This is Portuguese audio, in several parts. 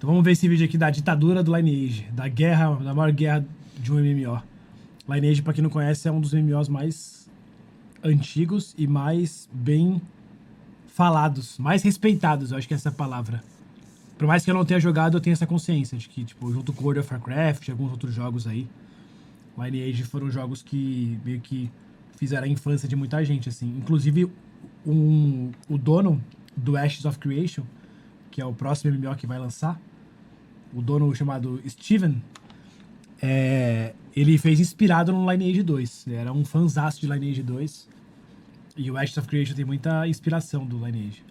Então vamos ver esse vídeo aqui da ditadura do Lineage, da guerra, da maior guerra de um MMO. Lineage, pra quem não conhece, é um dos MMOs mais antigos e mais bem falados, mais respeitados, eu acho que é essa a palavra. Por mais que eu não tenha jogado, eu tenho essa consciência de que, tipo, junto com World of Warcraft e alguns outros jogos aí, Lineage foram jogos que meio que fizeram a infância de muita gente, assim. Inclusive, o dono do Ashes of Creation, que é o próximo MMO que vai lançar, o dono chamado Steven, ele fez inspirado no Lineage 2. Ele era um fanzaço de Lineage 2. E o Ashes of Creation tem muita inspiração do Lineage.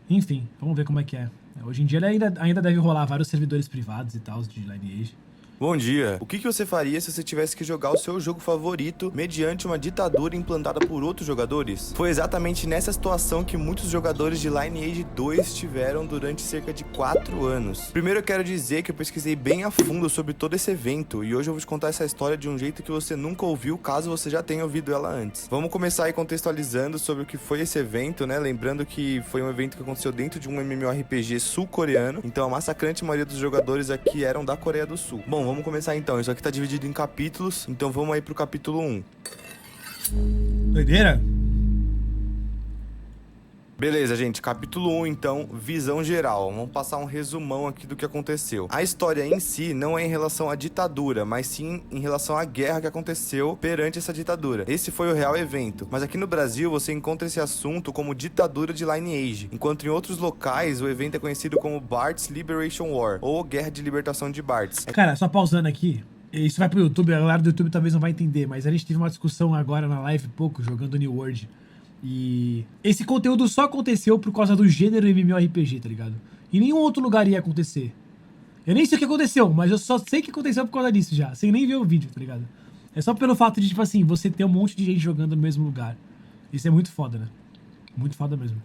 Enfim, vamos ver como é que é. Hoje em dia ele ainda deve rolar vários servidores privados e tal de Lineage. Bom dia. O que você faria se você tivesse que jogar o seu jogo favorito mediante uma ditadura implantada por outros jogadores? Foi exatamente nessa situação que muitos jogadores de Lineage 2 tiveram durante cerca de 4 anos. Primeiro eu quero dizer que eu pesquisei bem a fundo sobre todo esse evento e hoje eu vou te contar essa história de um jeito que você nunca ouviu, caso você já tenha ouvido ela antes. Vamos começar aí contextualizando sobre o que foi esse evento, né? Lembrando que foi um evento que aconteceu dentro de um MMORPG sul-coreano, então a massacrante maioria dos jogadores aqui eram da Coreia do Sul. Bom, vamos começar então. Isso aqui tá dividido em capítulos, então vamos aí pro capítulo 1. Doideira? Beleza, gente. Capítulo 1, então, visão geral. Vamos passar um resumão aqui do que aconteceu. A história em si não é em relação à ditadura, mas sim em relação à guerra que aconteceu perante essa ditadura. Esse foi o real evento. Mas aqui no Brasil, você encontra esse assunto como ditadura de Lineage, enquanto em outros locais, o evento é conhecido como Bart's Liberation War, ou Guerra de Libertação de Bart's. Cara, só pausando aqui. Isso vai pro YouTube, a galera do YouTube talvez não vai entender, mas a gente teve uma discussão agora na live, pouco, jogando New World. E esse conteúdo só aconteceu por causa do gênero MMORPG, tá ligado? Em nenhum outro lugar ia acontecer. Eu nem sei o que aconteceu, mas eu só sei que aconteceu por causa disso já, sem nem ver o vídeo, tá ligado? É só pelo fato de, tipo assim, você ter um monte de gente jogando no mesmo lugar. Isso é muito foda, né? Muito foda mesmo.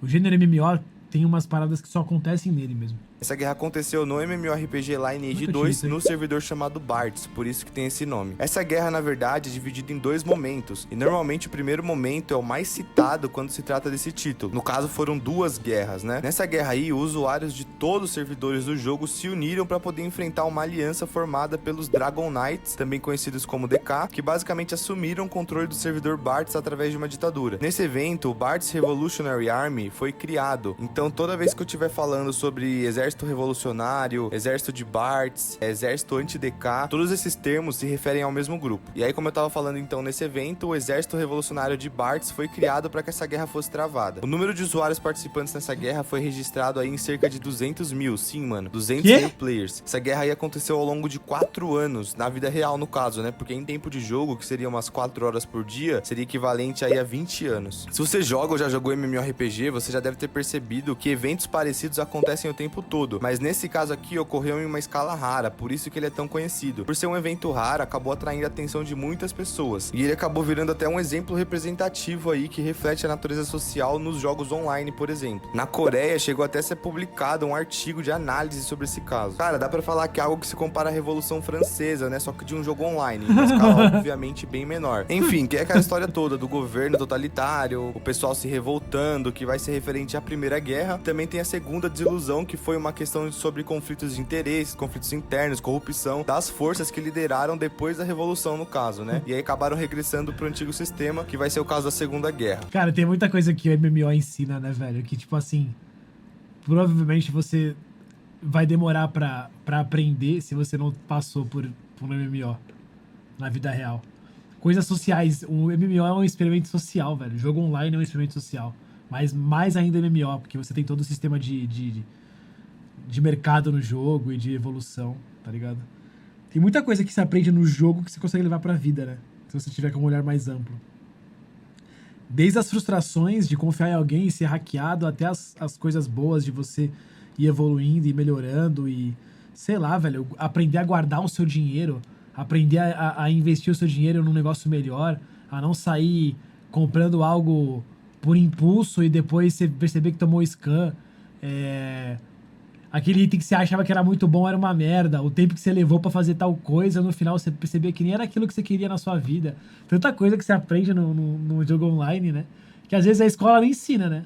O gênero MMO tem umas paradas que só acontecem nele mesmo. Essa guerra aconteceu no MMORPG Lineage 2, no servidor chamado Bart's, por isso que tem esse nome. Essa guerra, na verdade, é dividida em 2 momentos, e normalmente o primeiro momento é o mais citado quando se trata desse título. No caso, foram 2 guerras, né? Nessa guerra aí, os usuários de todos os servidores do jogo se uniram para poder enfrentar uma aliança formada pelos Dragon Knights, também conhecidos como DK, que basicamente assumiram o controle do servidor Bart's através de uma ditadura. Nesse evento, o Bart's Revolutionary Army foi criado, então toda vez que eu estiver falando sobre exército revolucionário, exército de Bart's, exército anti-DK, todos esses termos se referem ao mesmo grupo. E aí, como eu tava falando então nesse evento, o exército revolucionário de Bart's foi criado para que essa guerra fosse travada. O número de usuários participantes nessa guerra foi registrado aí em cerca de 200 mil, sim, mano, 200 mil players. Essa guerra aí aconteceu ao longo de 4 anos, na vida real no caso, né, porque em tempo de jogo, que seria umas 4 horas por dia, seria equivalente aí a 20 anos. Se você joga ou já jogou MMORPG, você já deve ter percebido que eventos parecidos acontecem o tempo todo. Mas nesse caso aqui ocorreu em uma escala rara, por isso que ele é tão conhecido. Por ser um evento raro, acabou atraindo a atenção de muitas pessoas. E ele acabou virando até um exemplo representativo aí que reflete a natureza social nos jogos online, por exemplo. Na Coreia, chegou até a ser publicado um artigo de análise sobre esse caso. Cara, dá pra falar que é algo que se compara à Revolução Francesa, né? Só que de um jogo online, em uma escala obviamente bem menor. Enfim, que é aquela história toda do governo totalitário, o pessoal se revoltando, que vai ser referente à Primeira Guerra. Também tem a segunda desilusão, que foi uma questão sobre conflitos de interesses, conflitos internos, corrupção das forças que lideraram depois da Revolução, no caso, né? E aí acabaram regressando pro antigo sistema, que vai ser o caso da Segunda Guerra. Cara, tem muita coisa que o MMO ensina, né, velho? Que, tipo assim, provavelmente você vai demorar pra aprender se você não passou por um MMO na vida real. Coisas sociais. O MMO é um experimento social, velho. O jogo online é um experimento social. Mas mais ainda MMO, porque você tem todo o sistema de mercado no jogo e de evolução, tá ligado? Tem muita coisa que se aprende no jogo que você consegue levar pra vida, né? Se você tiver com um olhar mais amplo. Desde as frustrações de confiar em alguém e ser hackeado, até as coisas boas de você ir evoluindo e melhorando e, sei lá, velho, aprender a guardar o seu dinheiro, aprender a investir o seu dinheiro num negócio melhor, a não sair comprando algo por impulso e depois você perceber que tomou scam. Aquele item que você achava que era muito bom era uma merda. O tempo que você levou pra fazer tal coisa, no final você percebia que nem era aquilo que você queria na sua vida. Tanta coisa que você aprende no jogo online, né? Que às vezes a escola não ensina, né?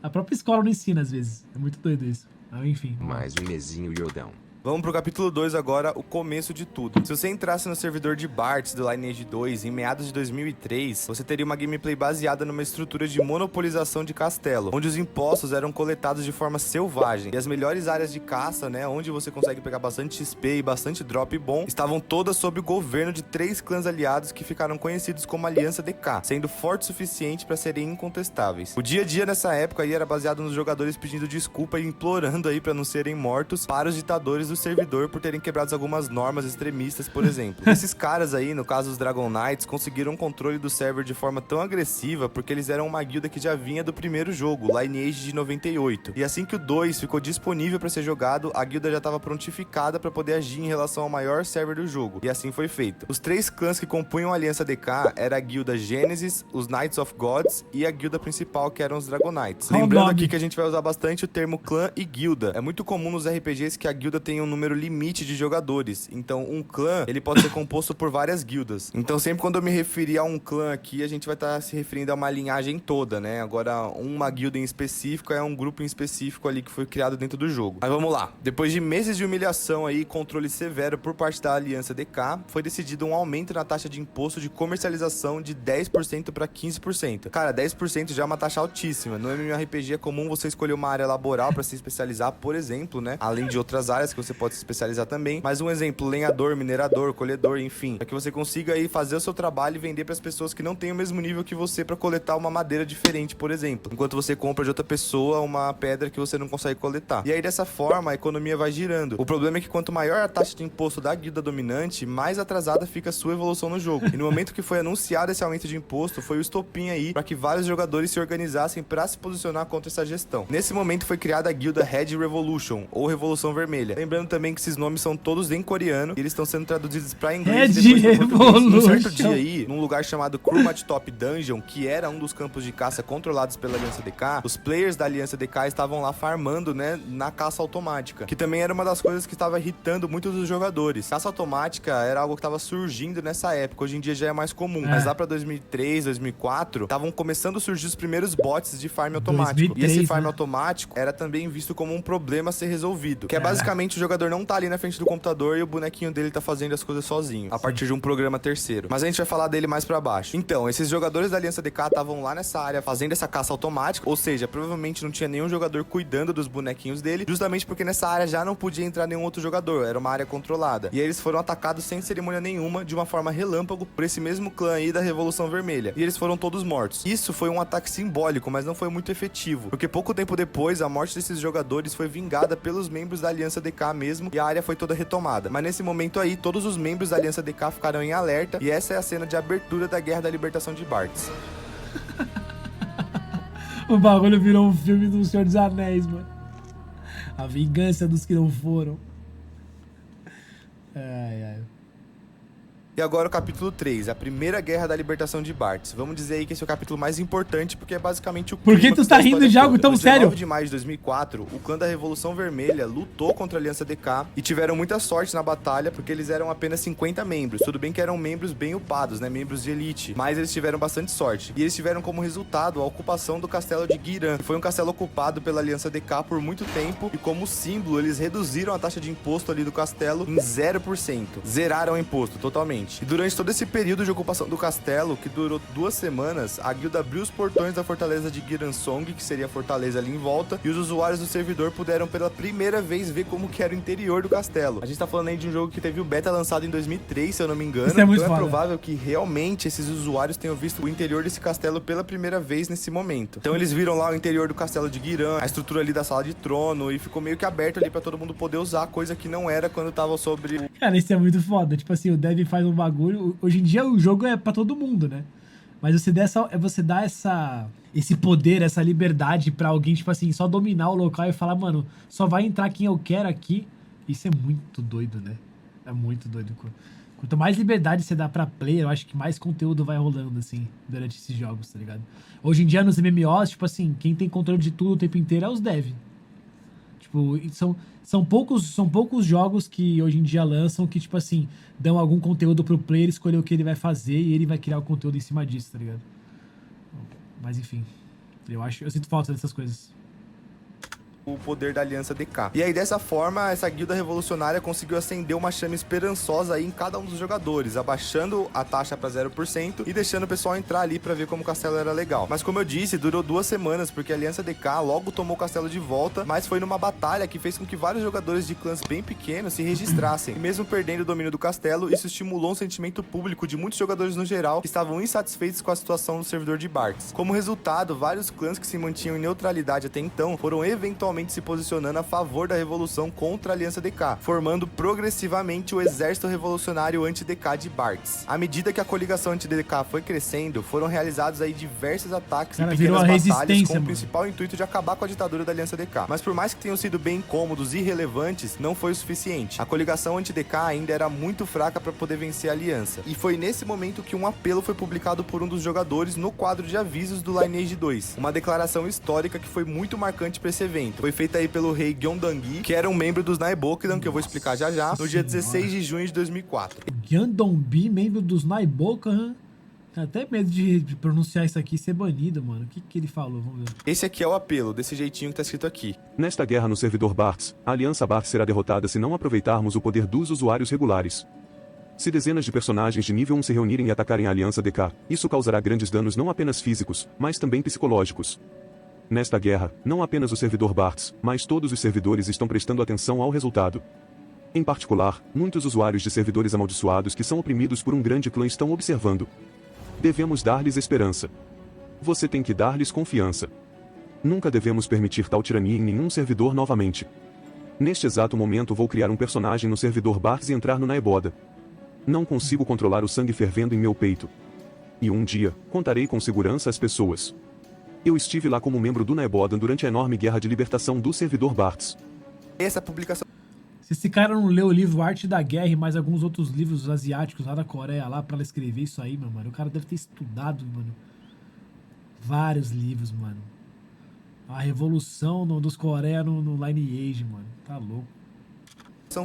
A própria escola não ensina, às vezes. É muito doido isso. Enfim. Mais um mesinho Yordão. Vamos pro capítulo 2 agora, o começo de tudo. Se você entrasse no servidor de Bartz do Lineage 2 em meados de 2003, você teria uma gameplay baseada numa estrutura de monopolização de castelo, onde os impostos eram coletados de forma selvagem. E as melhores áreas de caça, né, onde você consegue pegar bastante XP e bastante drop bom, estavam todas sob o governo de 3 clãs aliados que ficaram conhecidos como Aliança DK, sendo forte o suficiente para serem incontestáveis. O dia a dia nessa época aí era baseado nos jogadores pedindo desculpa e implorando aí para não serem mortos para os ditadores do servidor por terem quebrado algumas normas extremistas, por exemplo. Esses caras aí, no caso os Dragon Knights, conseguiram o controle do server de forma tão agressiva porque eles eram uma guilda que já vinha do primeiro jogo, Lineage de 98. E assim que o 2 ficou disponível para ser jogado, a guilda já estava prontificada para poder agir em relação ao maior server do jogo. E assim foi feito. Os 3 clãs que compunham a Aliança DK era a guilda Genesis, os Knights of Gods e a guilda principal, que eram os Dragon Knights. Lembrando aqui que a gente vai usar bastante o termo clã e guilda. É muito comum nos RPGs que a guilda tenha um número limite de jogadores. Então, um clã, ele pode ser composto por várias guildas. Então, sempre quando eu me referir a um clã aqui, a gente vai estar se referindo a uma linhagem toda, né? Agora, uma guilda em específico é um grupo em específico ali que foi criado dentro do jogo. Mas vamos lá. Depois de meses de humilhação aí, controle severo por parte da Aliança DK, foi decidido um aumento na taxa de imposto de comercialização de 10% para 15%. Cara, 10% já é uma taxa altíssima. No MMORPG é comum você escolher uma área laboral para se especializar, por exemplo, né? Além de outras áreas que você pode se especializar também. Mas um exemplo, lenhador, minerador, colhedor, enfim, para que você consiga aí fazer o seu trabalho e vender para as pessoas que não têm o mesmo nível que você para coletar uma madeira diferente, por exemplo. Enquanto você compra de outra pessoa uma pedra que você não consegue coletar. E aí dessa forma a economia vai girando. O problema é que quanto maior a taxa de imposto da guilda dominante, mais atrasada fica a sua evolução no jogo. E no momento que foi anunciado esse aumento de imposto, foi o estopim aí para que vários jogadores se organizassem para se posicionar contra essa gestão. Nesse momento foi criada a guilda Red Revolution, ou Revolução Vermelha. Lembrando também que esses nomes são todos em coreano e eles estão sendo traduzidos para inglês e depois para português. Um certo dia aí, num lugar chamado Krumat Top Dungeon, que era um dos campos de caça controlados pela Aliança DK, os players da Aliança DK estavam lá farmando, né, na caça automática, que também era uma das coisas que estava irritando muitos dos jogadores. Caça automática era algo que estava surgindo nessa época, hoje em dia já é mais comum, mas lá para 2003, 2004, estavam começando a surgir os primeiros bots de farm automático. 2003, e esse farm né? automático era também visto como um problema a ser resolvido, que é basicamente o jogador não tá ali na frente do computador e o bonequinho dele tá fazendo as coisas sozinho, a partir de um programa terceiro. Mas a gente vai falar dele mais pra baixo. Então, esses jogadores da Aliança DK estavam lá nessa área fazendo essa caça automática, ou seja, provavelmente não tinha nenhum jogador cuidando dos bonequinhos dele, justamente porque nessa área já não podia entrar nenhum outro jogador, era uma área controlada. E aí eles foram atacados sem cerimônia nenhuma, de uma forma relâmpago, por esse mesmo clã aí da Revolução Vermelha. E eles foram todos mortos. Isso foi um ataque simbólico, mas não foi muito efetivo, porque pouco tempo depois, a morte desses jogadores foi vingada pelos membros da Aliança DK mesmo, e a área foi toda retomada. Mas nesse momento aí, todos os membros da Aliança DK ficaram em alerta, e essa é a cena de abertura da Guerra da Libertação de Bartz. O bagulho virou um filme do Senhor dos Anéis, mano. A vingança dos que não foram. Ai, ai. E agora o capítulo 3, a primeira guerra da libertação de Bartz. Vamos dizer aí que esse é o capítulo mais importante, porque é basicamente o Por que clímax tu tá da rindo história de algo toda. tão No sério? 19 de maio de 2004, o clã da Revolução Vermelha lutou contra a Aliança DK e tiveram muita sorte na batalha, porque eles eram apenas 50 membros. Tudo bem que eram membros bem upados, né? Membros de elite. Mas eles tiveram bastante sorte. E eles tiveram como resultado a ocupação do castelo de Giran, que foi um castelo ocupado pela Aliança DK por muito tempo, e como símbolo, eles reduziram a taxa de imposto ali do castelo em 0%. Zeraram o imposto totalmente. E durante todo esse período de ocupação do castelo, que durou 2 semanas, a guilda abriu os portões da fortaleza de Giransong, que seria a fortaleza ali em volta, e os usuários do servidor puderam pela primeira vez ver como que era o interior do castelo. A gente tá falando aí de um jogo que teve o beta lançado em 2003, se eu não me engano. Isso é muito então é foda. provável que realmente esses usuários tenham visto o interior desse castelo pela primeira vez nesse momento. Então eles viram lá o interior do castelo de Giran, a estrutura ali da sala de trono, e ficou meio que aberto ali pra todo mundo poder usar, coisa que não era quando tava sobre... Cara, isso é muito foda. Tipo assim, o dev faz um bagulho. Hoje em dia o jogo é pra todo mundo, né? Mas você dá esse poder, essa liberdade pra alguém, tipo assim, só dominar o local e falar, mano, só vai entrar quem eu quero aqui. Isso é muito doido, né? É muito doido. Quanto mais liberdade você dá pra player, eu acho que mais conteúdo vai rolando, assim, durante esses jogos, tá ligado? Hoje em dia, nos MMOs, tipo assim, quem tem controle de tudo o tempo inteiro é os dev. Tipo, são poucos jogos que hoje em dia lançam que, tipo assim, dão algum conteúdo pro player escolher o que ele vai fazer e ele vai criar o conteúdo em cima disso, tá ligado? Mas enfim, eu sinto falta dessas coisas. o poder da Aliança DK. E aí, dessa forma, essa guilda revolucionária conseguiu acender uma chama esperançosa aí em cada um dos jogadores, abaixando a taxa para 0% e deixando o pessoal entrar ali para ver como o castelo era legal. Mas como eu disse, durou 2 semanas, porque a Aliança DK logo tomou o castelo de volta, mas foi numa batalha que fez com que vários jogadores de clãs bem pequenos se registrassem. E mesmo perdendo o domínio do castelo, isso estimulou um sentimento público de muitos jogadores no geral que estavam insatisfeitos com a situação no servidor de Bartz. Como resultado, vários clãs que se mantinham em neutralidade até então foram eventualmente se posicionando a favor da revolução contra a Aliança DK, formando progressivamente o exército revolucionário anti-DK de Bartz. À medida que a coligação anti-DK foi crescendo, foram realizados aí diversos ataques e pequenas batalhas com o principal intuito de acabar com a ditadura da Aliança DK. Mas por mais que tenham sido bem incômodos e irrelevantes, não foi o suficiente. A coligação anti-DK ainda era muito fraca para poder vencer a Aliança. E foi nesse momento que um apelo foi publicado por um dos jogadores no quadro de avisos do Lineage 2. Uma declaração histórica que foi muito marcante para esse evento. Foi feita aí pelo rei Gyeongdangi, que era um membro dos Naibokdan, que eu vou explicar já já, no dia 16 de junho de 2004. Gyeongdangi, membro dos Naibokdan. Até medo de pronunciar isso aqui e ser banido, mano. O que ele falou? Vamos ver. Esse aqui é o apelo, desse jeitinho que tá escrito aqui. Nesta guerra no servidor Bartz, a Aliança Bartz será derrotada se não aproveitarmos o poder dos usuários regulares. Se dezenas de personagens de nível 1 se reunirem e atacarem a Aliança DK, isso causará grandes danos não apenas físicos, mas também psicológicos. Nesta guerra, não apenas o servidor Bartz, mas todos os servidores estão prestando atenção ao resultado. Em particular, muitos usuários de servidores amaldiçoados que são oprimidos por um grande clã estão observando. Devemos dar-lhes esperança. Você tem que dar-lhes confiança. Nunca devemos permitir tal tirania em nenhum servidor novamente. Neste exato momento vou criar um personagem no servidor Bartz e entrar no Naeboda. Não consigo controlar o sangue fervendo em meu peito. E um dia, contarei com segurança às pessoas. Eu estive lá como membro do Naeboda durante a enorme guerra de libertação do servidor Bartz. Essa publicação... Se esse cara não leu o livro Arte da Guerra e mais alguns outros livros asiáticos lá da Coreia lá pra ela escrever isso aí, meu mano, o cara deve ter estudado, mano, vários livros, mano. A revolução dos Coreia no Lineage, mano. Tá louco.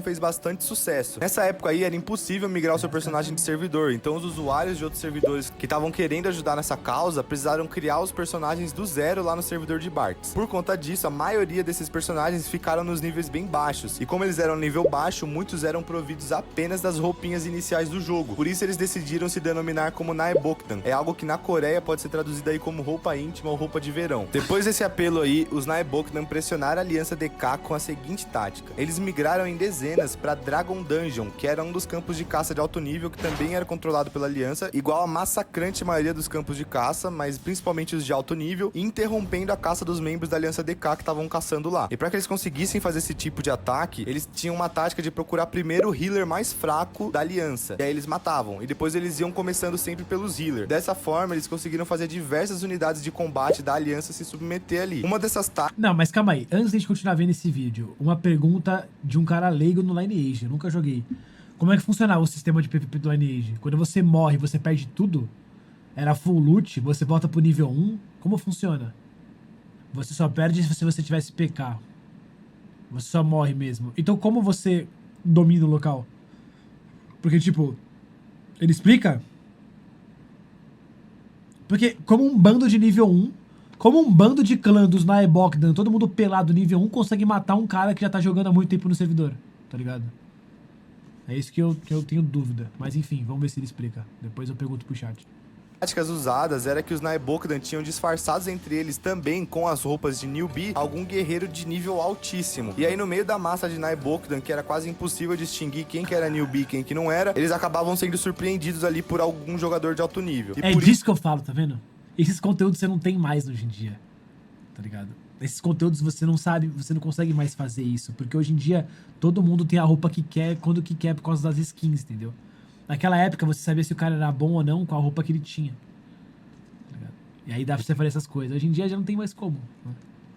Fez bastante sucesso. Nessa época aí era impossível migrar o seu personagem de servidor, então os usuários de outros servidores que estavam querendo ajudar nessa causa precisaram criar os personagens do zero lá no servidor de Bartz. Por conta disso, a maioria desses personagens ficaram nos níveis bem baixos, e como eles eram nível baixo, muitos eram providos apenas das roupinhas iniciais do jogo. Por isso eles decidiram se denominar como Naebokdan. É algo que na Coreia pode ser traduzido aí como roupa íntima ou roupa de verão. Depois desse apelo aí, os Naebokdan pressionaram a Aliança DK com a seguinte tática. Eles migraram em dezenas para Dragon Dungeon, que era um dos campos de caça de alto nível que também era controlado pela Aliança, igual a massacrante maioria dos campos de caça, mas principalmente os de alto nível, interrompendo a caça dos membros da Aliança DK que estavam caçando lá. E para que eles conseguissem fazer esse tipo de ataque, eles tinham uma tática de procurar primeiro o healer mais fraco da Aliança, e aí eles matavam, e depois eles iam começando sempre pelos healers. Dessa forma, eles conseguiram fazer diversas unidades de combate da Aliança se submeter ali. Uma dessas táticas... Não, mas calma aí, antes de a gente continuar vendo esse vídeo, uma pergunta de um cara leigo no Lineage, eu nunca joguei. Como é que funcionava o sistema de PVP do Lineage? Quando você morre, você perde tudo? Era full loot? Você volta pro nível 1? Como funciona? Você só perde se você tivesse PK. Você só morre mesmo. Então como você domina o local? Porque, tipo, ele explica? Porque como um bando de nível 1, como um bando de clã dos Naebokdan, todo mundo pelado nível 1, consegue matar um cara que já tá jogando há muito tempo no servidor, tá ligado? É isso que eu tenho dúvida. Mas enfim, vamos ver se ele explica. Depois eu pergunto pro chat. Táticas usadas era que os Naebokdan tinham disfarçados entre eles também com as roupas de newbie algum guerreiro de nível altíssimo. E aí no meio da massa de Naebokdan, que era quase impossível distinguir quem que era newbie e quem que não era, eles acabavam sendo surpreendidos ali por algum jogador de alto nível. É disso que eu falo, tá vendo? Esses conteúdos você não tem mais hoje em dia, tá ligado? Esses conteúdos você não sabe, você não consegue mais fazer isso, porque hoje em dia todo mundo tem a roupa que quer, quando que quer, por causa das skins, entendeu? Naquela época você sabia se o cara era bom ou não com a roupa que ele tinha, tá ligado? E aí dá pra você fazer essas coisas. Hoje em dia já não tem mais como, né?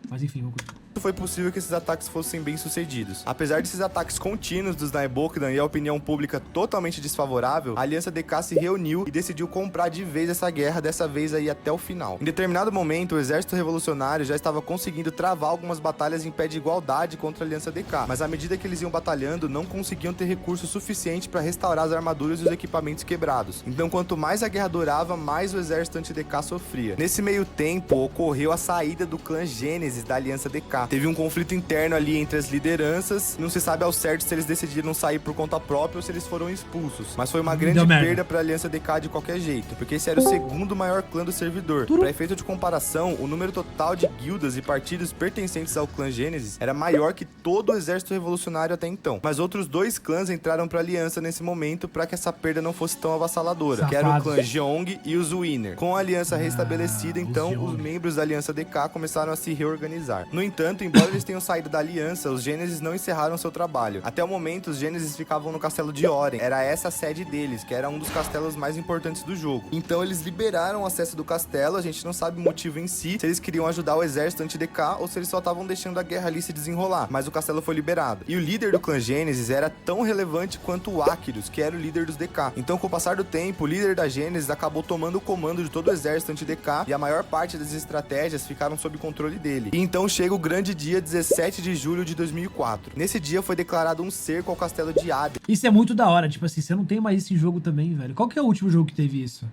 Mas enfim, vamos continuar. Foi possível que esses ataques fossem bem sucedidos. Apesar desses ataques contínuos dos Naebokdan e a opinião pública totalmente desfavorável, a Aliança DK se reuniu e decidiu comprar de vez essa guerra, dessa vez aí até o final. Em determinado momento, o exército revolucionário já estava conseguindo travar algumas batalhas em pé de igualdade contra a Aliança DK, mas à medida que eles iam batalhando, não conseguiam ter recurso suficiente para restaurar as armaduras e os equipamentos quebrados. Então, quanto mais a guerra durava, mais o exército anti-DK sofria. Nesse meio tempo, ocorreu a saída do clã Gênesis da Aliança DK. DK. Teve um conflito interno ali entre as lideranças, não se sabe ao certo se eles decidiram sair por conta própria ou se eles foram expulsos. Mas foi uma grande perda pra Aliança DK de qualquer jeito, porque esse era o segundo maior clã do servidor. Pra efeito de comparação, o número total de guildas e partidos pertencentes ao clã Gênesis era maior que todo o exército revolucionário até então. Mas outros dois clãs entraram pra aliança nesse momento pra que essa perda não fosse tão avassaladora, que era o clã Jeong e os Winner. Com a aliança restabelecida, então, os membros da Aliança DK começaram a se reorganizar. No entanto, embora eles tenham saído da aliança, os Gênesis não encerraram seu trabalho. Até o momento, os Gênesis ficavam no castelo de Oren. Era essa a sede deles, que era um dos castelos mais importantes do jogo. Então, eles liberaram o acesso do castelo, a gente não sabe o motivo em si, se eles queriam ajudar o exército anti-DK ou se eles só estavam deixando a guerra ali se desenrolar. Mas o castelo foi liberado. E o líder do clã Gênesis era tão relevante quanto o Aquirus, que era o líder dos DK. Então, com o passar do tempo, o líder da Gênesis acabou tomando o comando de todo o exército anti-DK e a maior parte das estratégias ficaram sob controle dele. E então chega o grande dia 17 de julho de 2004. Nesse dia foi declarado um cerco ao castelo de Aden. Isso é muito da hora, tipo assim, você não tem mais isso em jogo também, velho. Qual que é o último jogo que teve isso?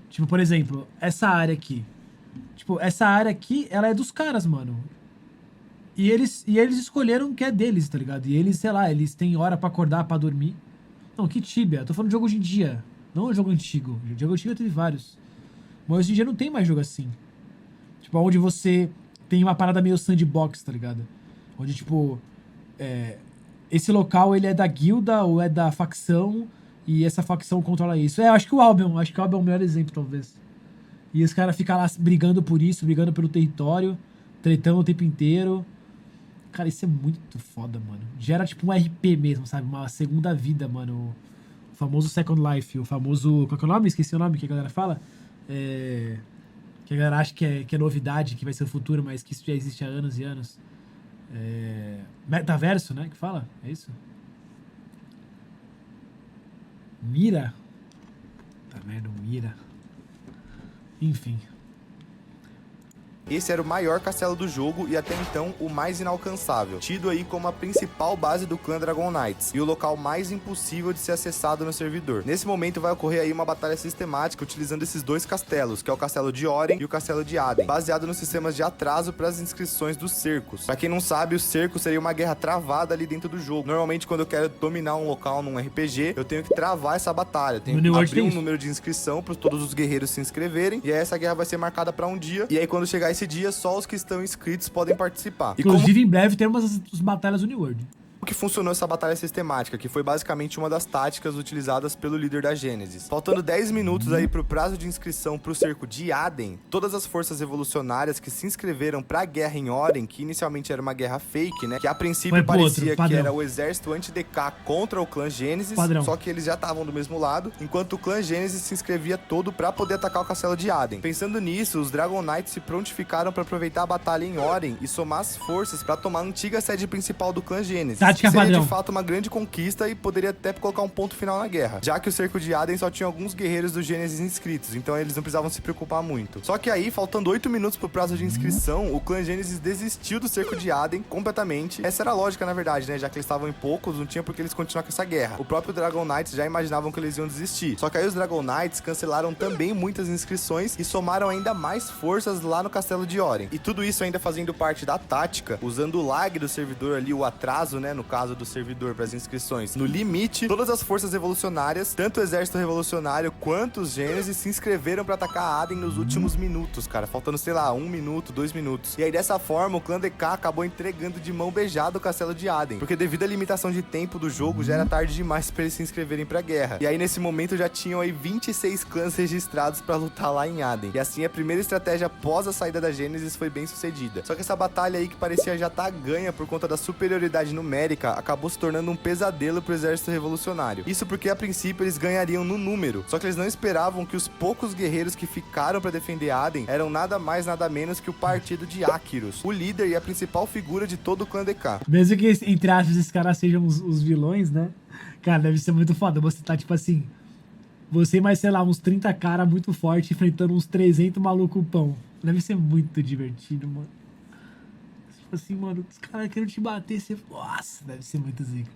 Tipo, por exemplo, essa área aqui. Tipo, essa área aqui, ela é dos caras, mano. E eles escolheram que é deles, tá ligado? E eles, sei lá, eles têm hora pra acordar, pra dormir. Não, que Tibia. Tô falando de jogo hoje em dia. Não jogo antigo. Jogo antigo teve vários. Mas hoje em dia não tem mais jogo assim. Tipo, onde você tem uma parada meio sandbox, tá ligado? Onde, tipo, esse local, ele é da guilda ou é da facção e essa facção controla isso. Eu acho que o Albion é o melhor exemplo, talvez. E os caras ficam lá brigando por isso, brigando pelo território, tretando o tempo inteiro. Cara, isso é muito foda, mano. Gera, tipo, um RP mesmo, sabe? Uma segunda vida, mano. O famoso Second Life, o famoso... Qual que é o nome? Esqueci o nome que a galera fala. Que a galera acha que é novidade, que vai ser o futuro, mas que isso já existe há anos e anos. Metaverso, né? Que fala? É isso? Mira? Tá vendo? Mira. Enfim. Esse era o maior castelo do jogo e até então o mais inalcançável, tido aí como a principal base do clã Dragon Knights e o local mais impossível de ser acessado no servidor. Nesse momento vai ocorrer aí uma batalha sistemática utilizando esses dois castelos, que é o castelo de Oren e o castelo de Aden, baseado nos sistemas de atraso para as inscrições dos cercos. Pra quem não sabe, o cerco seria uma guerra travada ali dentro do jogo. Normalmente quando eu quero dominar um local num RPG, eu tenho que travar essa batalha, tenho que abrir um número de inscrição para todos os guerreiros se inscreverem, e aí essa guerra vai ser marcada para um dia, e aí quando chegar esse dia, só os que estão inscritos podem participar. Inclusive, em breve, teremos as batalhas Uniworld. Que funcionou essa batalha sistemática, que foi basicamente uma das táticas utilizadas pelo líder da Gênesis. Faltando 10 minutos aí pro prazo de inscrição pro cerco de Aden, todas as forças revolucionárias que se inscreveram pra guerra em Oren, que inicialmente era uma guerra fake, né, que a princípio parecia que era o exército anti-DK contra o clã Gênesis, só que eles já estavam do mesmo lado, enquanto o clã Gênesis se inscrevia todo pra poder atacar o castelo de Aden. Pensando nisso, os Dragon Knights se prontificaram pra aproveitar a batalha em Oren e somar as forças pra tomar a antiga sede principal do clã Gênesis. Seria de fato uma grande conquista e poderia até colocar um ponto final na guerra, já que o cerco de Aden só tinha alguns guerreiros do Gênesis inscritos, então eles não precisavam se preocupar muito. Só que aí, faltando 8 minutos pro prazo de inscrição, o clã Gênesis desistiu do cerco de Aden completamente. Essa era a lógica, na verdade, né, já que eles estavam em poucos, não tinha por que eles continuar com essa guerra. O próprio Dragon Knights já imaginavam que eles iam desistir. Só que aí os Dragon Knights cancelaram também muitas inscrições e somaram ainda mais forças lá no castelo de Oren. E tudo isso ainda fazendo parte da tática, usando o lag do servidor ali, o atraso, né, no caso do servidor para as inscrições. No limite, todas as forças revolucionárias, tanto o exército revolucionário quanto os Gênesis, se inscreveram para atacar a Aden nos últimos minutos, cara, faltando, sei lá, 1 minuto, 2 minutos. E aí, dessa forma, o clã DK acabou entregando de mão beijada o castelo de Aden, porque devido à limitação de tempo do jogo, já era tarde demais para eles se inscreverem pra guerra. E aí, nesse momento, já tinham aí 26 clãs registrados para lutar lá em Aden. E assim, a primeira estratégia após a saída da Gênesis foi bem sucedida. Só que essa batalha aí, que parecia já estar ganha por conta da superioridade numérica, acabou se tornando um pesadelo pro exército revolucionário. Isso porque a princípio eles ganhariam no número, só que eles não esperavam que os poucos guerreiros que ficaram para defender Aden eram nada mais nada menos que o partido de Aquirus, o líder e a principal figura de todo o clã DK. Mesmo que, entre aspas, esses caras sejam os vilões, né? Cara, deve ser muito foda. Você tá tipo assim, você mais, sei lá, uns 30 caras muito fortes enfrentando uns 300 maluco pão. Deve ser muito divertido, mano. Tipo assim, mano, os caras querem te bater, você... Nossa, deve ser muito zica.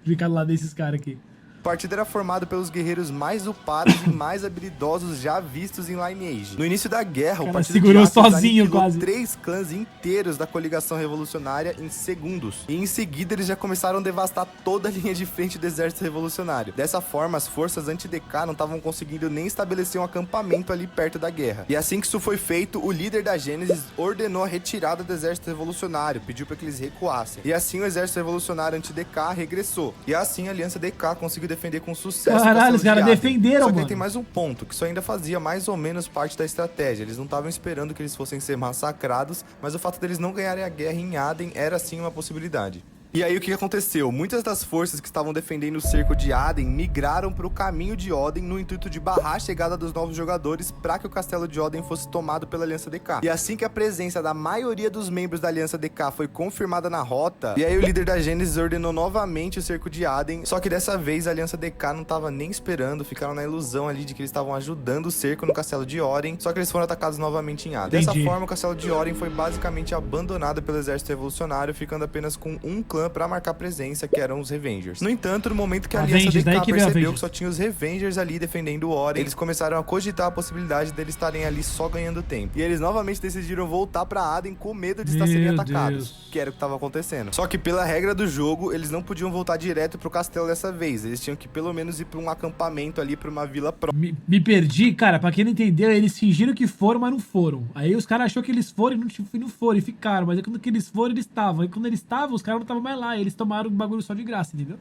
Ficar do lado desses caras aqui. O partido era formado pelos guerreiros mais upados e mais habilidosos já vistos em Lineage. No início da guerra, o partido segurou de Athos sozinho aniquilou quase. 3 clãs inteiros da coligação revolucionária em segundos. E em seguida eles já começaram a devastar toda a linha de frente do exército revolucionário. Dessa forma, as forças anti-DK não estavam conseguindo nem estabelecer um acampamento ali perto da guerra. E assim que isso foi feito, o líder da Gênesis ordenou a retirada do exército revolucionário, pediu para que eles recuassem. E assim o exército revolucionário anti-DK regressou. E assim a aliança DK conseguiu defender com sucesso. Caralho, os caras defenderam, Só que mano. aí tem mais um ponto, que isso ainda fazia mais ou menos parte da estratégia. Eles não estavam esperando que eles fossem ser massacrados, mas o fato deles não ganharem a guerra em Aden era sim uma possibilidade. E aí o que aconteceu? Muitas das forças que estavam defendendo o cerco de Aden migraram para o caminho de Oden no intuito de barrar a chegada dos novos jogadores para que o castelo de Oden fosse tomado pela Aliança DK. E assim que a presença da maioria dos membros da Aliança DK foi confirmada na rota, e aí o líder da Gênesis ordenou novamente o cerco de Aden, só que dessa vez a Aliança DK não estava nem esperando, ficaram na ilusão ali de que eles estavam ajudando o cerco no castelo de Oden, só que eles foram atacados novamente em Aden. Dessa forma, o castelo de Oden foi basicamente abandonado pelo exército revolucionário, ficando apenas com um clã pra marcar presença, que eram os Revengers. No entanto, no momento que a Aliança DK percebeu que só tinha os Revengers ali defendendo o Oden, eles começaram a cogitar a possibilidade deles estarem ali só ganhando tempo. E eles novamente decidiram voltar pra Aden com medo de estar sendo atacados, que era o que estava acontecendo. Só que pela regra do jogo, eles não podiam voltar direto pro castelo dessa vez, eles tinham que pelo menos ir pra um acampamento ali, pra uma vila próxima. Me perdi, cara, pra quem não entendeu, eles fingiram que foram, mas não foram. Aí os caras acharam que eles foram e não foram, e ficaram. Mas aí quando que eles foram, eles estavam. Aí quando eles estavam, os caras não estavam mais lá. E eles tomaram o bagulho só de graça, entendeu?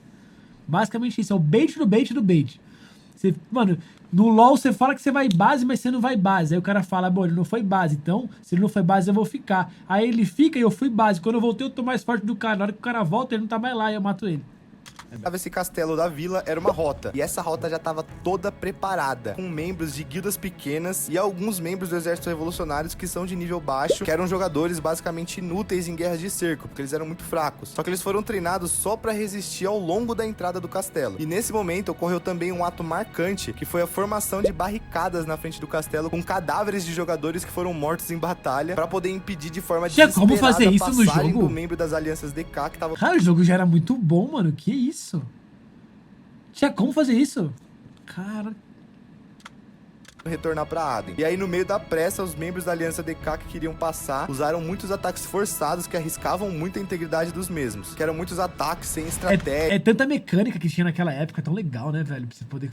Basicamente isso, é o bait do bait do bait. Você, mano, no LoL você fala que você vai base, mas você não vai base. Aí o cara fala, bom, ele não foi base, então, se ele não foi base, eu vou ficar. Aí ele fica e eu fui base. Quando eu voltei, eu tô mais forte do cara. Na hora que o cara volta, ele não tá mais lá e eu mato ele. Esse castelo da vila era uma rota, e essa rota já estava toda preparada, com membros de guildas pequenas e alguns membros do exército revolucionários que são de nível baixo, que eram jogadores basicamente inúteis em guerras de cerco, porque eles eram muito fracos. Só que eles foram treinados só para resistir ao longo da entrada do castelo. E nesse momento ocorreu também um ato marcante, que foi a formação de barricadas na frente do castelo, com cadáveres de jogadores que foram mortos em batalha, para poder impedir de forma desesperada como fazer isso no passagem jogo? do membro das alianças DK que tava... Cara, o jogo já era muito bom, mano. Que isso? Tinha como fazer isso? Cara... retornar pra Aden. E aí no meio da pressa, os membros da Aliança DK que queriam passar usaram muitos ataques forçados que arriscavam muito a integridade dos mesmos, que eram muitos ataques sem estratégia. É tanta mecânica que tinha naquela época, tão legal, né, velho? Pra você poder...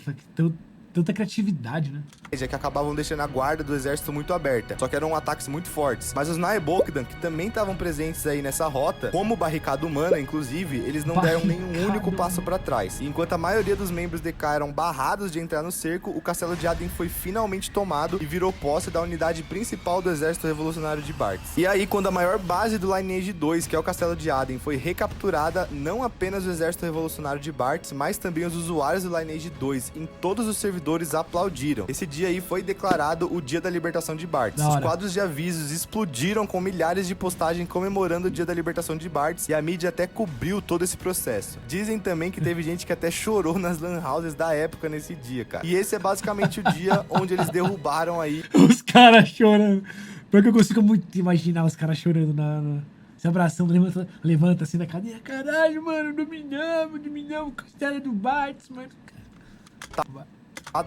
Tanta criatividade, né? Que acabavam deixando a guarda do exército muito aberta, só que eram ataques muito fortes. Mas os Naebokdan, que também estavam presentes aí nessa rota, como barricada humana, inclusive, eles não deram nenhum único passo pra trás. E enquanto a maioria dos membros DK eram barrados de entrar no cerco, o castelo de Aden foi finalmente tomado e virou posse da unidade principal do exército revolucionário de Bartz. E aí, quando a maior base do Lineage 2, que é o castelo de Aden, foi recapturada, não apenas o exército revolucionário de Bartz, mas também os usuários do Lineage 2 em todos os servidores aplaudiram. Esse dia aí foi declarado o dia da libertação de Bartz. Os quadros de avisos explodiram com milhares de postagens comemorando o dia da libertação de Bartz, e a mídia até cobriu todo esse processo. Dizem também que teve gente que até chorou nas lan houses da época nesse dia, cara. E esse é basicamente o dia onde eles derrubaram aí os caras chorando. Porque eu consigo muito imaginar os caras chorando se abraçando, levanta assim da cadeira. Caralho, mano, dominamos o castelo do Bartz, mano.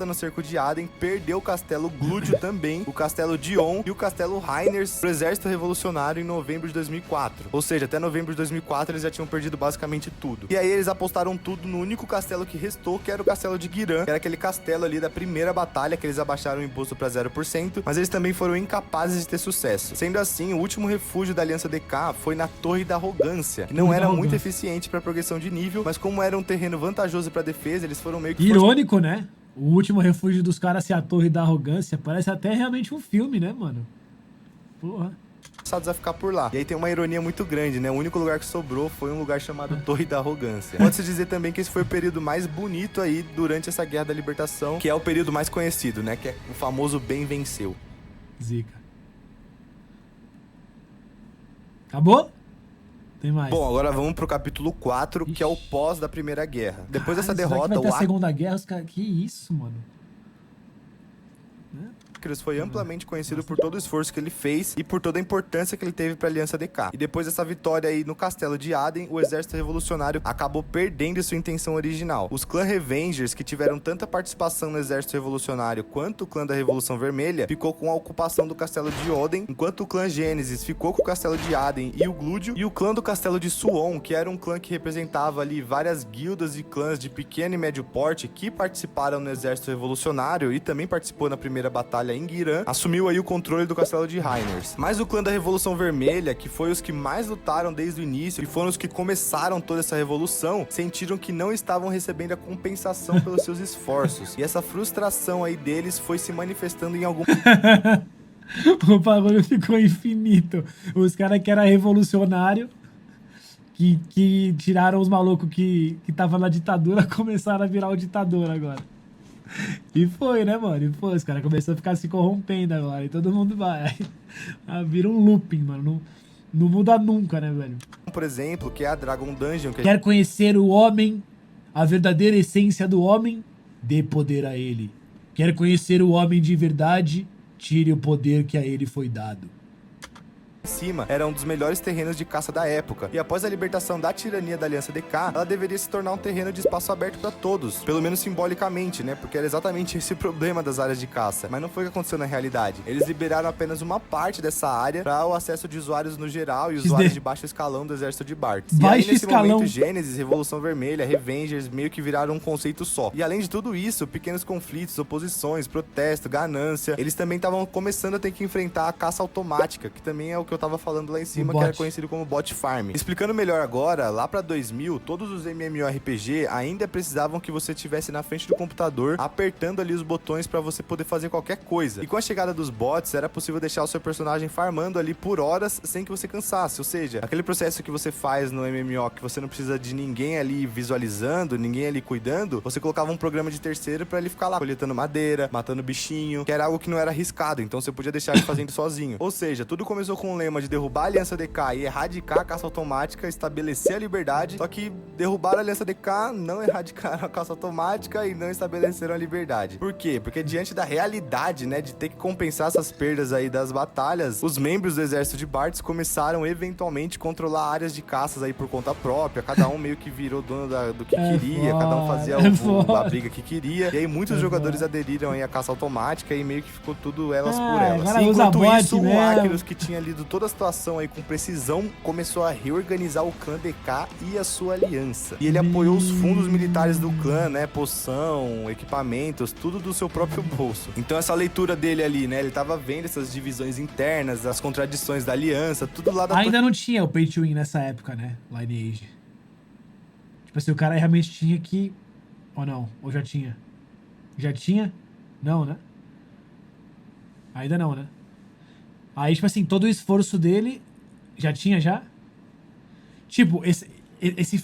no cerco de Aden, perdeu o castelo Glúdio também, o castelo Dion e o castelo Reiners pro exército revolucionário em novembro de 2004. Ou seja, até novembro de 2004 eles já tinham perdido basicamente tudo. E aí eles apostaram tudo no único castelo que restou, que era o castelo de Giran, que era aquele castelo ali da primeira batalha, que eles abaixaram o imposto pra 0%, mas eles também foram incapazes de ter sucesso. Sendo assim, o último refúgio da Aliança DK foi na Torre da Arrogância, que não era muito eficiente pra progressão de nível, mas como era um terreno vantajoso pra defesa, eles foram meio que... Irônico, né? O último refúgio dos caras ser a Torre da Arrogância. Parece até realmente um filme, né, mano? Porra. A ficar por lá. E aí tem uma ironia muito grande, né? O único lugar que sobrou foi um lugar chamado Torre da Arrogância. Pode-se dizer também que esse foi o período mais bonito aí durante essa Guerra da Libertação, que é o período mais conhecido, né? Que é o famoso Bem Venceu. Zica. Acabou? Tem mais. Bom, agora vamos pro capítulo 4, que é o pós da Primeira Guerra. Depois dessa derrota... Vai ter a Segunda Guerra, os caras... Que isso, mano? Valkyrios foi amplamente conhecido por todo o esforço que ele fez e por toda a importância que ele teve para a Aliança DK. E depois dessa vitória aí no castelo de Aden, o exército revolucionário acabou perdendo sua intenção original. Os clã Revengers, que tiveram tanta participação no exército revolucionário quanto o clã da Revolução Vermelha, ficou com a ocupação do castelo de Oden, enquanto o clã Gênesis ficou com o castelo de Aden e o Glúdio, e o clã do castelo de Suon, que era um clã que representava ali várias guildas e clãs de pequeno e médio porte que participaram no exército revolucionário e também participou na primeira batalha em Giran, assumiu aí o controle do castelo de Rhaeners. Mas o clã da Revolução Vermelha, que foi os que mais lutaram desde o início e foram os que começaram toda essa revolução, sentiram que não estavam recebendo a compensação pelos seus esforços. E essa frustração aí deles foi se manifestando em algum... O bagulho ficou infinito. Os caras que eram revolucionário, que tiraram os malucos que estavam na ditadura, começaram a virar o ditador agora. E foi, né, mano? E foi, os caras começaram a ficar se corrompendo agora. E todo mundo vai. Vira um looping, mano. Não muda nunca, né, velho? Por exemplo, que é a Dragon Dungeon. Que Quer conhecer o homem, a verdadeira essência do homem? Dê poder a ele. Quer conhecer o homem de verdade? Tire o poder que a ele foi dado. em cima era um dos melhores terrenos de caça da época, e após a libertação da tirania da Aliança DK, ela deveria se tornar um terreno de espaço aberto para todos, pelo menos simbolicamente, né, porque era exatamente esse o problema das áreas de caça, mas não foi o que aconteceu na realidade. Eles liberaram apenas uma parte dessa área para o acesso de usuários no geral e usuários de baixo escalão do exército de Bartz. E aí, nesse momento, Gênesis, Revolução Vermelha, Revengers meio que viraram um conceito só. E além de tudo isso, pequenos conflitos, oposições, protesto, ganância, eles também estavam começando a ter que enfrentar a caça automática, que também é o que eu tava falando lá em cima, que era conhecido como bot farm. Explicando melhor agora, lá pra 2000, todos os MMORPG ainda precisavam que você estivesse na frente do computador, apertando ali os botões pra você poder fazer qualquer coisa. E com a chegada dos bots, era possível deixar o seu personagem farmando ali por horas sem que você cansasse. Ou seja, aquele processo que você faz no MMO, que você não precisa de ninguém ali visualizando, ninguém ali cuidando, você colocava um programa de terceiro pra ele ficar lá coletando madeira, matando bichinho, que era algo que não era arriscado, então você podia deixar ele fazendo sozinho. Ou seja, tudo começou com um lema de derrubar a Aliança DK e erradicar a caça automática, estabelecer a liberdade, só que derrubaram a Aliança DK, não erradicaram a caça automática e não estabeleceram a liberdade. Por quê? Porque diante da realidade, né, de ter que compensar essas perdas aí das batalhas, os membros do exército de Bartz começaram eventualmente a controlar áreas de caças aí por conta própria, cada um meio que virou dono do que queria, cada um fazia a briga que queria, e aí muitos jogadores aderiram aí à caça automática e meio que ficou tudo elas por elas. Enquanto isso, o Arqueros, que tinha lido toda a situação aí com precisão, começou a reorganizar o clã DK e a sua aliança. E ele apoiou os fundos militares do clã, né, poção, equipamentos, tudo do seu próprio bolso. Então essa leitura dele ali, né, ele tava vendo essas divisões internas, as contradições da aliança, tudo lá da... Ainda não tinha o Pay to Win nessa época, né, Lineage. Tipo assim, o cara realmente tinha que... Ou não? Ou já tinha? Já tinha? Não, né? Ainda não, né? Aí, tipo assim, todo o esforço dele... Já tinha, já? Tipo, esse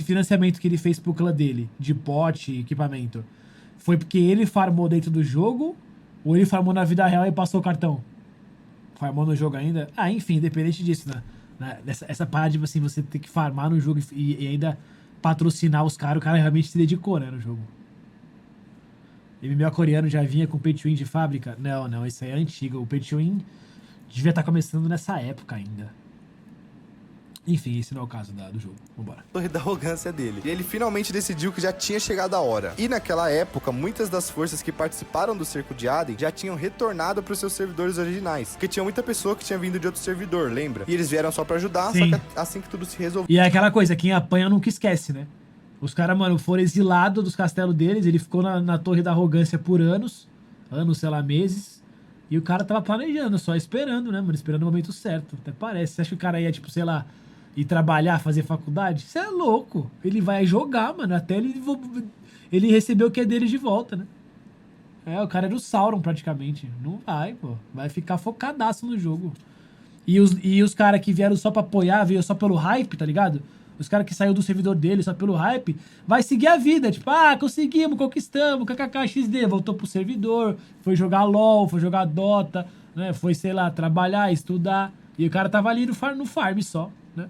financiamento que ele fez pro clã dele, de pote, equipamento, foi porque ele farmou dentro do jogo ou ele farmou na vida real e passou o cartão? Farmou no jogo ainda? Ah, enfim, independente disso, né? Essa parada de assim, você ter que farmar no jogo e ainda patrocinar os caras, o cara realmente se dedicou, né, no jogo. MMO coreano já vinha com Pay to Win de fábrica? Não, isso aí é antigo. O Pay to Win devia estar começando nessa época ainda. Enfim, esse não é o caso do jogo. Vambora. Da arrogância dele. E ele finalmente decidiu que já tinha chegado a hora. E naquela época, muitas das forças que participaram do cerco de Aden já tinham retornado para os seus servidores originais. Porque tinha muita pessoa que tinha vindo de outro servidor, lembra? E eles vieram só para ajudar, sim. Só que assim que tudo se resolveu. E é aquela coisa, quem apanha nunca esquece, né? Os caras, mano, foram exilados dos castelos deles, ele ficou na torre da arrogância por anos, sei lá, meses. E o cara tava planejando, só esperando, né, mano? Esperando o momento certo. Até parece. Você acha que o cara ia, tipo, sei lá, ir trabalhar, fazer faculdade? Você é louco. Ele vai jogar, mano, até ele receber o que é dele de volta, né? O cara era o Sauron, praticamente. Não vai, pô. Vai ficar focadaço no jogo. E os caras que vieram só pra apoiar, veio só pelo hype, tá ligado? Os caras que saiu do servidor dele só pelo hype, vai seguir a vida. Tipo, conseguimos, conquistamos, kkkxd, voltou pro servidor, foi jogar LOL, foi jogar Dota, né? Foi, sei lá, trabalhar, estudar. E o cara tava ali no farm só, né?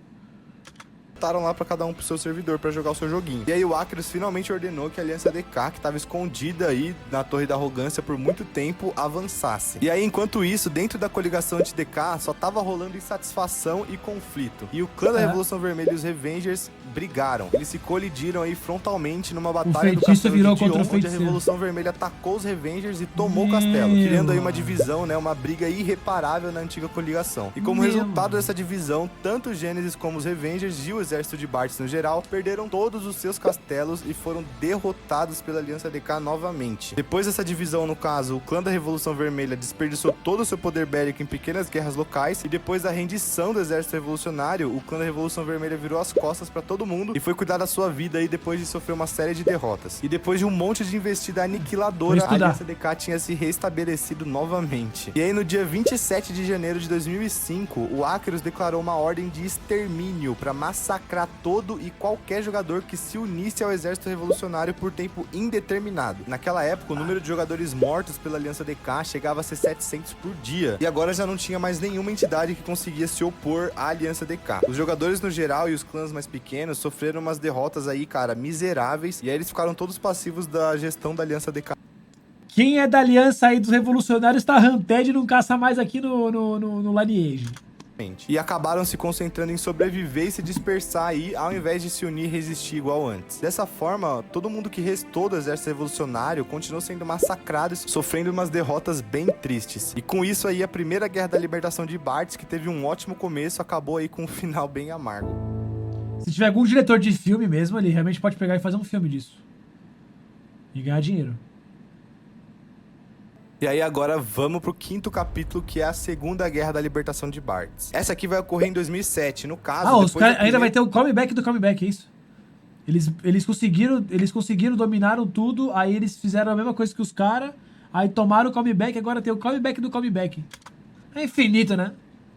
voltaram lá pra cada um pro seu servidor pra jogar o seu joguinho. E aí o Acrius finalmente ordenou que a Aliança DK, que tava escondida aí na Torre da Arrogância por muito tempo, avançasse. E aí, enquanto isso, dentro da coligação anti-DK, só tava rolando insatisfação e conflito. E o clã da Revolução Vermelha e os Revengers brigaram. Eles se colidiram aí frontalmente numa batalha do Castelo de Dion, onde a Revolução Vermelha atacou os Revengers e tomou o castelo, criando aí uma divisão, né, uma briga irreparável na antiga coligação. E como resultado dessa divisão, tanto o Gênesis como os Revengers e o exército de Bartz no geral perderam todos os seus castelos e foram derrotados pela Aliança DK novamente. Depois dessa divisão, no caso, o clã da Revolução Vermelha desperdiçou todo o seu poder bélico em pequenas guerras locais, e depois da rendição do exército revolucionário, o clã da Revolução Vermelha virou as costas pra todo mundo e foi cuidar da sua vida aí depois de sofrer uma série de derrotas. E depois de um monte de investida aniquiladora, a Aliança DK tinha se restabelecido novamente. E aí no dia 27 de janeiro de 2005, o Acrius declarou uma ordem de extermínio para massacrar todo e qualquer jogador que se unisse ao exército revolucionário por tempo indeterminado. Naquela época, o número de jogadores mortos pela Aliança DK chegava a ser 700 por dia. E agora já não tinha mais nenhuma entidade que conseguia se opor à Aliança DK. Os jogadores no geral e os clãs mais pequenos sofreram umas derrotas aí, cara, miseráveis. E aí eles ficaram todos passivos da gestão da Aliança DK. Quem é da aliança aí dos revolucionários tá Hunted e não caça mais aqui no Lineage. E acabaram se concentrando em sobreviver e se dispersar aí, ao invés de se unir e resistir igual antes. Dessa forma, todo mundo que restou do exército revolucionário continuou sendo massacrado e sofrendo umas derrotas bem tristes. E com isso aí, a primeira guerra da libertação de Bartz, que teve um ótimo começo, acabou aí com um final bem amargo. Se tiver algum diretor de filme mesmo, ele realmente pode pegar e fazer um filme disso. E ganhar dinheiro. E aí agora vamos pro quinto capítulo, que é a Segunda Guerra da Libertação de Bartz. Essa aqui vai ocorrer em 2007, no caso... os caras ainda vai ter o comeback do comeback, é isso? Eles conseguiram, dominaram tudo, aí eles fizeram a mesma coisa que os caras, aí tomaram o comeback, agora tem o comeback do comeback. É infinito, né?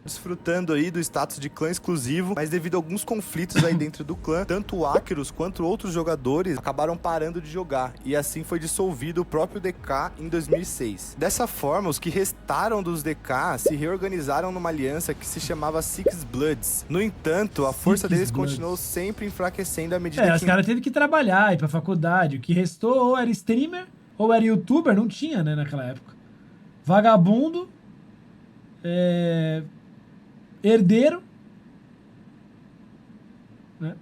Desfrutando aí do status de clã exclusivo, mas devido a alguns conflitos aí dentro do clã, tanto o Acrius quanto outros jogadores acabaram parando de jogar, e assim foi dissolvido o próprio DK em 2006. Dessa forma, os que restaram dos DK se reorganizaram numa aliança que se chamava Six Bloods. No entanto, a força deles continuou sempre enfraquecendo à medida que... os caras teve que trabalhar, ir pra faculdade. O que restou ou era streamer, ou era youtuber, não tinha, né, naquela época. Vagabundo, herdeiro, né?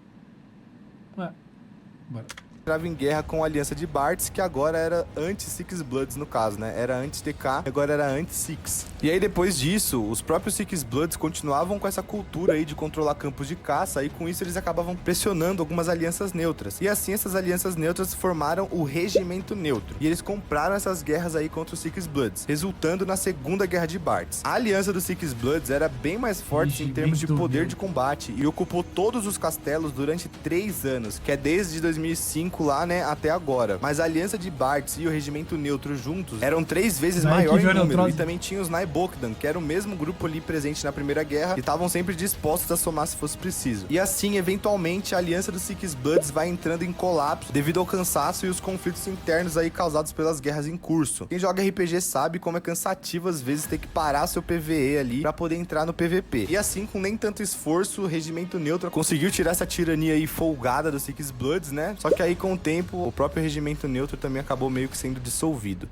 Bora. Entrava em guerra com a Aliança de Bartz, que agora era anti-Six Bloods no caso, né? Era anti-DK, agora era anti-Six. E aí depois disso, os próprios Six Bloods continuavam com essa cultura aí de controlar campos de caça, e com isso eles acabavam pressionando algumas alianças neutras. E assim essas alianças neutras formaram o Regimento Neutro. E eles compraram essas guerras aí contra os Six Bloods, resultando na Segunda Guerra de Bartz. A aliança dos Six Bloods era bem mais forte em termos de poder de combate e ocupou todos os castelos durante 3 anos, que é desde 2005 lá, né, até agora. Mas a aliança de Bartz e o Regimento Neutro juntos eram 3 vezes maior em número, e também tinha os Naibokdan, que era o mesmo grupo ali presente na Primeira Guerra, e estavam sempre dispostos a somar se fosse preciso. E assim, eventualmente, a aliança dos Six Bloods vai entrando em colapso devido ao cansaço e os conflitos internos aí causados pelas guerras em curso. Quem joga RPG sabe como é cansativo às vezes ter que parar seu PvE ali pra poder entrar no PvP. E assim, com nem tanto esforço, o Regimento Neutro conseguiu tirar essa tirania aí folgada dos Six Bloods, né? Só que aí, com o tempo, o próprio Regimento Neutro também acabou meio que sendo dissolvido.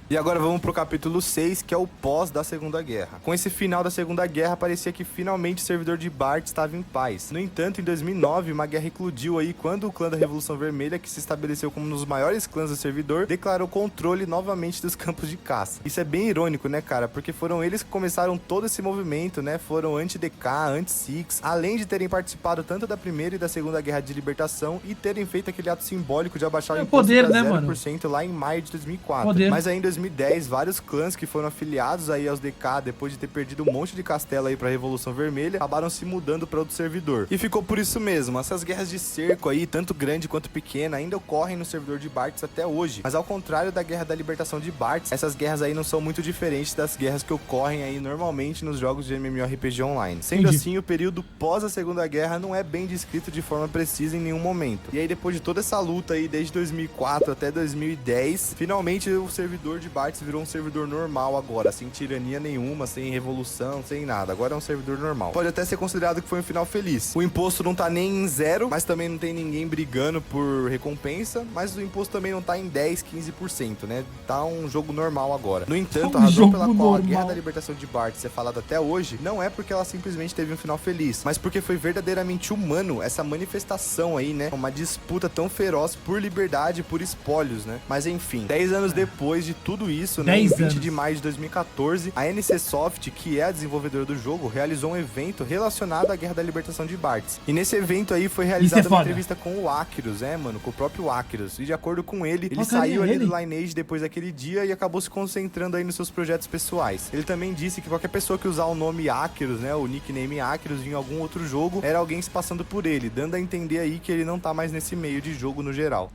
E agora vamos pro capítulo 6, que é o pós da Segunda Guerra. Com esse final da Segunda Guerra, parecia que finalmente o servidor de Bartz estava em paz. No entanto, em 2009, uma guerra eclodiu aí quando o clã da Revolução Vermelha, que se estabeleceu como um dos maiores clãs do servidor, declarou controle novamente dos campos de caça. Isso é bem irônico, né, cara? Porque foram eles que começaram todo esse movimento, né? Foram anti-DK, anti-Six, além de terem participado tanto da Primeira e da Segunda Guerra de Libertação e terem feito aquele ato simbólico de abaixar o imposto poder, pra né, 0% lá em maio de 2004. Poder. Mas aí em 2010, vários clãs que foram afiliados aí aos DK depois de ter perdido um monte de castelo aí pra Revolução Vermelha, acabaram se mudando pra outro servidor. E ficou por isso mesmo. Essas guerras de cerco aí, tanto grande quanto pequena, ainda ocorrem no servidor de Bartz até hoje. Mas ao contrário da Guerra da Libertação de Bartz, essas guerras aí não são muito diferentes das guerras que ocorrem aí normalmente nos jogos de MMORPG online. Sendo assim, o período pós a Segunda Guerra não é bem descrito de forma precisa em nenhum momento. E aí depois de toda essa luta aí, desde 2004 até 2010, finalmente o servidor de de Bartz virou um servidor normal agora, sem tirania nenhuma, sem revolução, sem nada. Agora é um servidor normal. Pode até ser considerado que foi um final feliz. O imposto não tá nem em 0, mas também não tem ninguém brigando por recompensa, mas o imposto também não tá em 10, 15%, né? Tá um jogo normal agora. No entanto, a razão pela qual a Guerra da Libertação de Bartz é falada até hoje não é porque ela simplesmente teve um final feliz, mas porque foi verdadeiramente humano essa manifestação aí, né? Uma disputa tão feroz por liberdade, por espólios, né? Mas enfim, 10 anos depois de tudo isso, né? Em 20 de maio de 2014, a NC Soft, que é a desenvolvedora do jogo, realizou um evento relacionado à Guerra da Libertação de Bartz. E nesse evento aí foi realizada uma entrevista com o Akyros, mano, com o próprio Akyros. E de acordo com ele, ele saiu ali do Lineage depois daquele dia e acabou se concentrando aí nos seus projetos pessoais. Ele também disse que qualquer pessoa que usar o nome Akyros, né, o nickname Akyros em algum outro jogo, era alguém se passando por ele, dando a entender aí que ele não tá mais nesse meio de jogo no geral.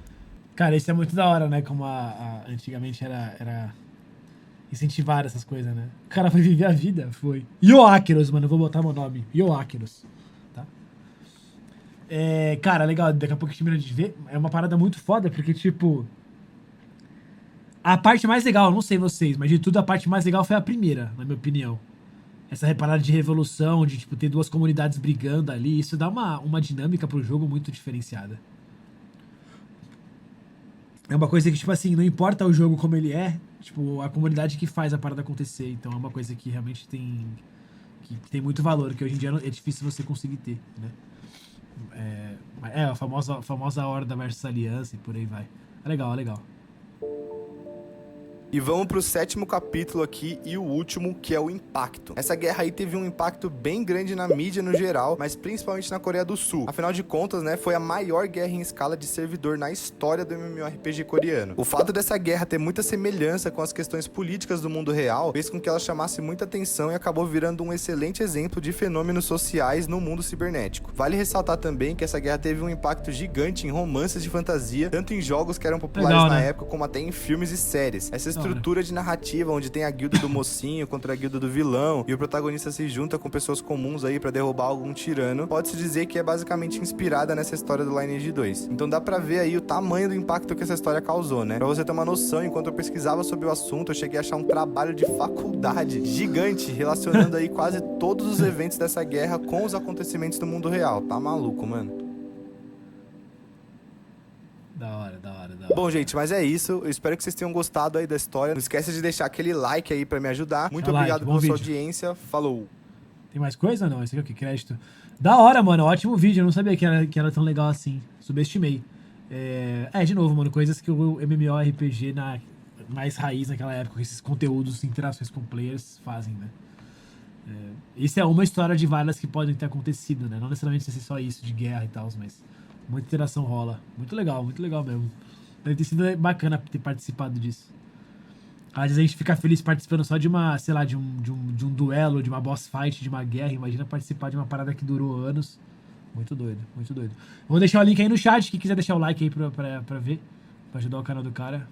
Cara, isso é muito da hora, né? Como antigamente era incentivar essas coisas, né? O cara foi viver a vida, foi. Yoakiros, mano, eu vou botar meu nome. Yoakiros, tá? Cara, legal, daqui a pouco a gente termina de ver. É uma parada muito foda, porque, tipo... A parte mais legal, não sei vocês, mas de tudo a parte mais legal foi a primeira, na minha opinião. Essa reparada de revolução, de, tipo, ter duas comunidades brigando ali, isso dá uma dinâmica pro jogo muito diferenciada. É uma coisa que, tipo assim, não importa o jogo como ele é, tipo, a comunidade que faz a parada acontecer. Então é uma coisa que realmente tem muito valor, que hoje em dia é difícil você conseguir ter, né? A famosa Horda versus Aliança e por aí vai. É legal, é legal. E vamos pro 7º capítulo aqui e o último, que é o impacto. Essa guerra aí teve um impacto bem grande na mídia no geral, mas principalmente na Coreia do Sul. Afinal de contas, né, foi a maior guerra em escala de servidor na história do MMORPG coreano. O fato dessa guerra ter muita semelhança com as questões políticas do mundo real fez com que ela chamasse muita atenção e acabou virando um excelente exemplo de fenômenos sociais no mundo cibernético. Vale ressaltar também que essa guerra teve um impacto gigante em romances de fantasia, tanto em jogos que eram populares na época, como até em filmes e séries. Essa estrutura de narrativa, onde tem a guilda do mocinho contra a guilda do vilão, e o protagonista se junta com pessoas comuns aí pra derrubar algum tirano, pode-se dizer que é basicamente inspirada nessa história do Lineage 2. Então dá pra ver aí o tamanho do impacto que essa história causou, né? Pra você ter uma noção, enquanto eu pesquisava sobre o assunto, eu cheguei a achar um trabalho de faculdade gigante, relacionando aí quase todos os eventos dessa guerra com os acontecimentos do mundo real. Tá maluco, mano? Da hora. Bom, gente, mas é isso. Eu espero que vocês tenham gostado aí da história. Não esqueça de deixar aquele like aí pra me ajudar. Muito obrigado pela sua audiência. Falou. Tem mais coisa ou não? Esse aqui é o que? Crédito. Da hora, mano. Ótimo vídeo. Eu não sabia que era tão legal assim. Subestimei. De novo, mano. Coisas que o MMORPG mais raiz naquela época, com esses conteúdos, interações com players, fazem, né? Isso é uma história de várias que podem ter acontecido, né? Não necessariamente ser só isso, de guerra e tal, mas muita interação rola. Muito legal mesmo. Deve ter sido bacana ter participado disso. Às vezes a gente fica feliz participando só de uma, sei lá, de um duelo, de uma boss fight, de uma guerra. Imagina participar de uma parada que durou anos. Muito doido. Vou deixar o link aí no chat, quem quiser deixar o like aí pra ver, pra ajudar o canal do cara.